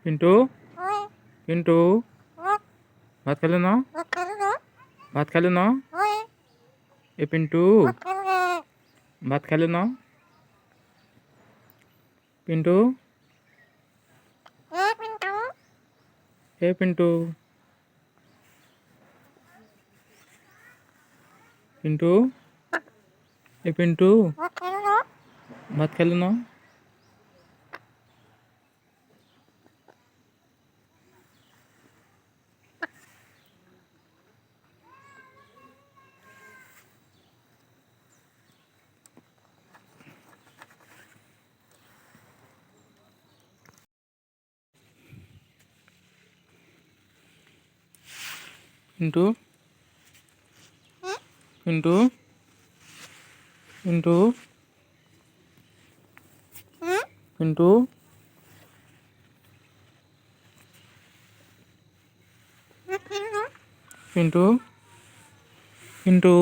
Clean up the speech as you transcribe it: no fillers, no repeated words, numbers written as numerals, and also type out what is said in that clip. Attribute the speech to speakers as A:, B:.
A: पिंटू पिंटू भात खाल्लं ना भात खाल्लं ना ए पिंटू भात खाल्लं ना पिंटू ए पिंटू पिंटू ए पिंटू भात खाल्लं ना पिंटू पिंटू पिंटू पिंटू पिंटू पिंटू